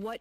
What?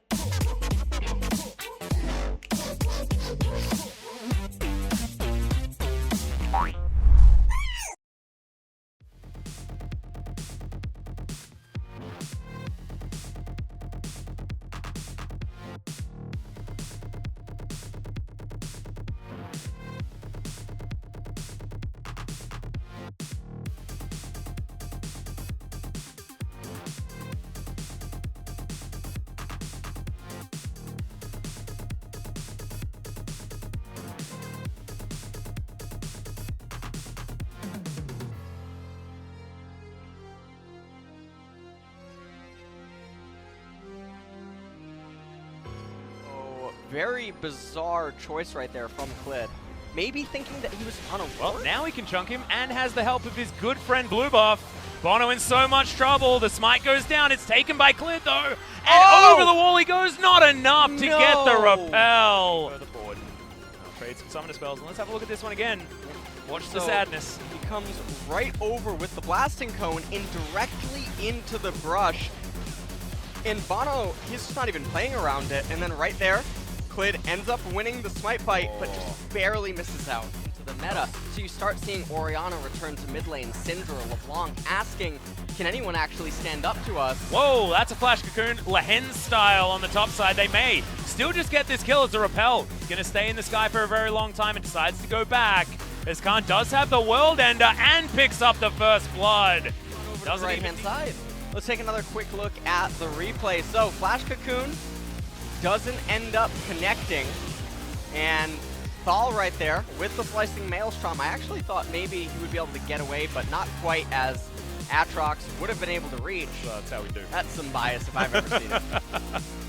Very bizarre choice right there from Clid. Maybe thinking that he was on a ward? Well, now he can chunk him and has the help of his good friend Blue Buff. Bono in so much trouble. The smite goes down. It's taken by Clid though. And over the wall he goes. Not enough to get the repel. Further forward. I'll trade some summoner spells. And let's have a look at this one again. Watch the sadness. He comes right over with the blasting cone and directly into the brush. And Bono, he's just not even playing around it. And then right there, Clid ends up winning the smite fight, but just barely misses out into the meta. So you start seeing Orianna return to mid lane, Syndra, LeBlanc asking, can anyone actually stand up to us? Whoa, that's a flash cocoon, Lehen style on the top side. They may still just get this kill as a repel. He's going to stay in the sky for a very long time and decides to go back. As Khan does have the world ender and picks up the first blood. Over to the right-hand side. Let's take another quick look at the replay. So, flash cocoon doesn't end up connecting, and Thal right there with the slicing Maelstrom. I actually thought maybe he would be able to get away, but not quite as Aatrox would have been able to reach. Well, that's how we do. That's some bias if I've ever seen it.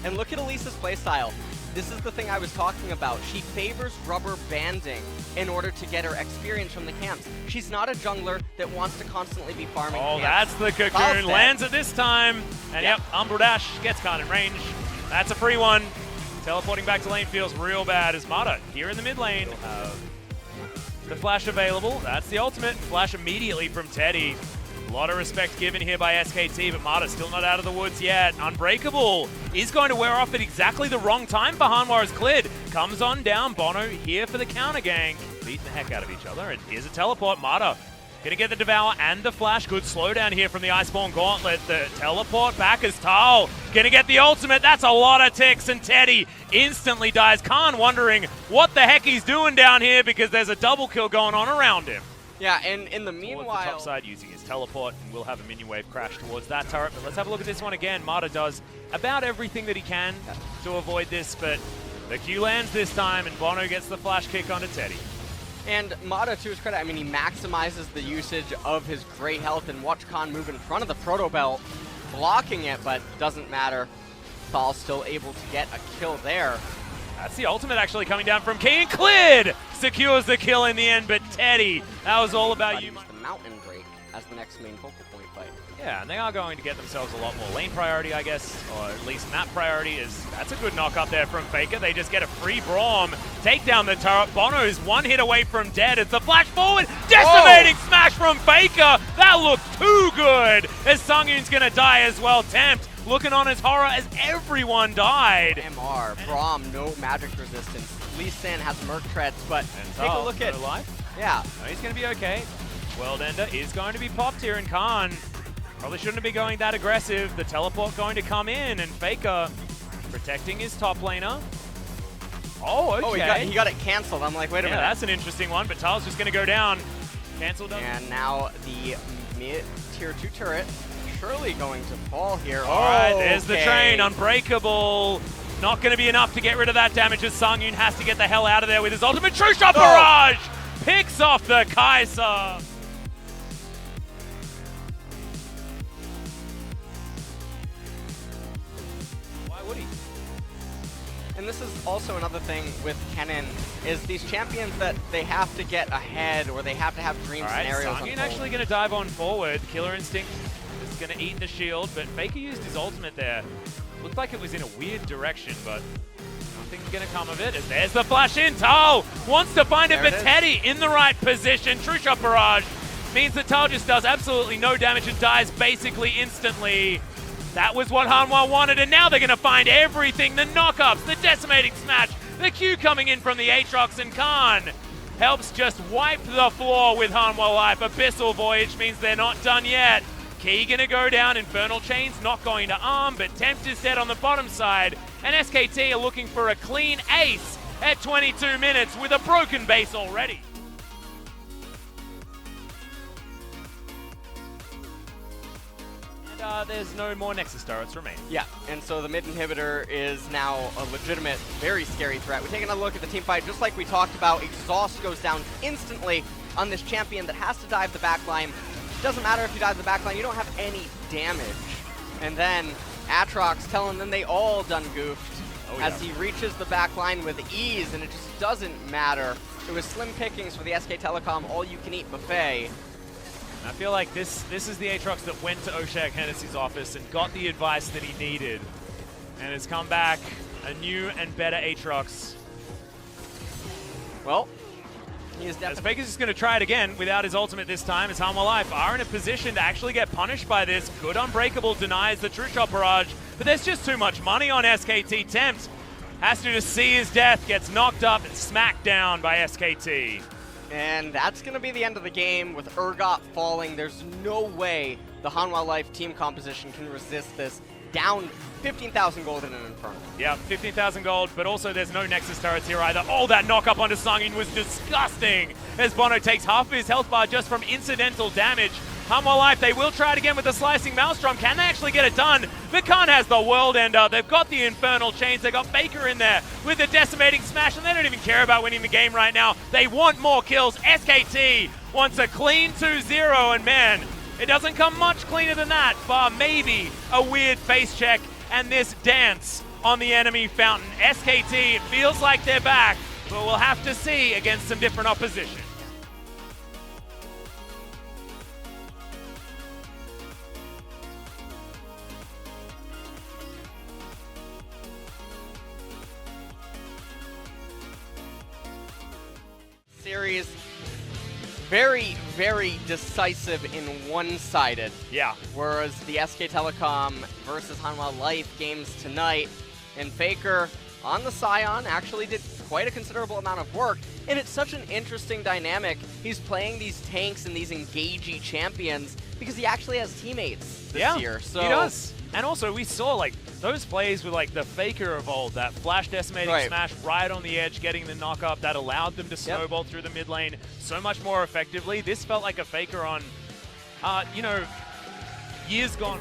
And look at Elisa's playstyle. This is the thing I was talking about. She favors rubber banding in order to get her experience from the camps. She's not a jungler that wants to constantly be farming camps. That's the cocoon. Lands it this time. And yep, Umbral Dash gets Khan in range. That's a free one. Teleporting back to lane feels real bad as Mata here in the mid lane. The flash available. That's the ultimate. Flash immediately from Teddy. A lot of respect given here by SKT, but Mata still not out of the woods yet. Unbreakable is going to wear off at exactly the wrong time for Hanwhar's Clid. Comes on down. Bono here for the counter gank. Beating the heck out of each other. And here's a teleport. Mata gonna get the Devour and the Flash. Good slowdown here from the Iceborne Gauntlet. The teleport back as Thal gonna get the ultimate. That's a lot of ticks, and Teddy instantly dies. Khan wondering what the heck he's doing down here because there's a double kill going on around him. Yeah, and in the meanwhile, the top side using his teleport, and we'll have a minion wave crash towards that turret. But let's have a look at this one again. Mata does about everything that he can to avoid this, but the Q lands this time, and Bono gets the flash kick onto Teddy. And Mata, to his credit, I mean, he maximizes the usage of his great health, and watch Khan move in front of the Proto Belt, blocking it, but doesn't matter. Thal still able to get a kill there. That's the ultimate actually coming down from Kane. Clid secures the kill in the end, but Teddy, that was all about you. The Mountain Break as the next main focal point fight. Yeah, and they are going to get themselves a lot more lane priority, I guess, or at least map priority. That's a good knock up there from Faker. They just get a free Braum, take down the turret. Bono's one hit away from dead. It's the flash forward, decimating smash from Faker. That looked too good, as Sungyun's gonna die as well. Tempt looking on his horror as everyone died. MR, Braum, no magic resistance. Lee Sin has Merc Treads, but take a look at... No life? Yeah. No, he's gonna be okay. World Ender is going to be popped here, and Khan probably shouldn't be going that aggressive. The teleport going to come in, and Faker protecting his top laner. Oh, okay. Oh, he got it canceled. I'm like, wait a minute. That's an interesting one, but Thal's just going to go down. Cancelled. And now the mid tier 2 turret surely going to fall here. All right, there's the train. Unbreakable. Not going to be enough to get rid of that damage as Sungyun has to get the hell out of there with his ultimate. True Shot Barrage picks off the Kai'Sa. And this is also another thing with Kennen, is these champions that they have to get ahead or they have to have dream scenarios. Sungyun actually going to dive on forward. Killer Instinct is going to eat the shield, but Faker used his ultimate there. Looked like it was in a weird direction, but nothing's going to come of it. As there's the flash in. Thal wants to find it, but Teddy in the right position. True Shot Barrage means that Thal just does absolutely no damage and dies basically instantly. That was what Hanwha wanted, and now they're going to find everything. The knockups, the decimating smash, the Q coming in from the Aatrox, and Khan helps just wipe the floor with Hanwha Life. Abyssal Voyage means they're not done yet. Key going to go down, Infernal Chains not going to arm, but Tempt is dead on the bottom side, and SKT are looking for a clean ace at 22 minutes with a broken base already. There's no more Nexus turrets remaining. Yeah, and so the mid inhibitor is now a legitimate, very scary threat. We're taking a look at the team fight, just like we talked about. Exhaust goes down instantly on this champion that has to dive the backline. Doesn't matter if you dive the backline, you don't have any damage. And then Aatrox telling them they all done goofed as he reaches the backline with ease, and it just doesn't matter. It was slim pickings for the SK Telecom all-you-can-eat buffet. I feel like this is the Aatrox that went to Oshak Hennessy's office and got the advice that he needed, and has come back a new and better Aatrox. Well, he is definitely... Faker's just going to try it again without his ultimate this time, as Hanwha Life are in a position to actually get punished by this. Good Unbreakable denies the True Shot barrage, but there's just too much money on SKT. Tempt has to just see his death, gets knocked up and smacked down by SKT. And that's going to be the end of the game with Urgot falling. There's no way the Hanwha Life team composition can resist this. Down 15,000 gold in an Inferno. Yeah, 15,000 gold, but also there's no Nexus turrets here either. Oh, that knock up onto Sungin was disgusting as Bono takes half of his health bar just from incidental damage. Hanwha Life, they will try it again with the Slicing Maelstrom. Can they actually get it done? Khan has the World Ender. They've got the Infernal Chains. They've got Faker in there with the Decimating Smash, and they don't even care about winning the game right now. They want more kills. SKT wants a clean 2-0, and man, it doesn't come much cleaner than that, bar maybe a weird face check and this dance on the enemy fountain. SKT, it feels like they're back, but we'll have to see against some different opposition. Series very, very decisive and one-sided. Yeah. Whereas the SK Telecom versus Hanwha Life games tonight, and Faker on the Scion actually did quite a considerable amount of work, and it's such an interesting dynamic. He's playing these tanks and these engagey champions because he actually has teammates this year. So he does. And also, we saw like those plays with like the Faker of old, that flash decimating smash right on the edge, getting the knock up that allowed them to snowball through the mid lane so much more effectively. This felt like a Faker on, you know, years gone.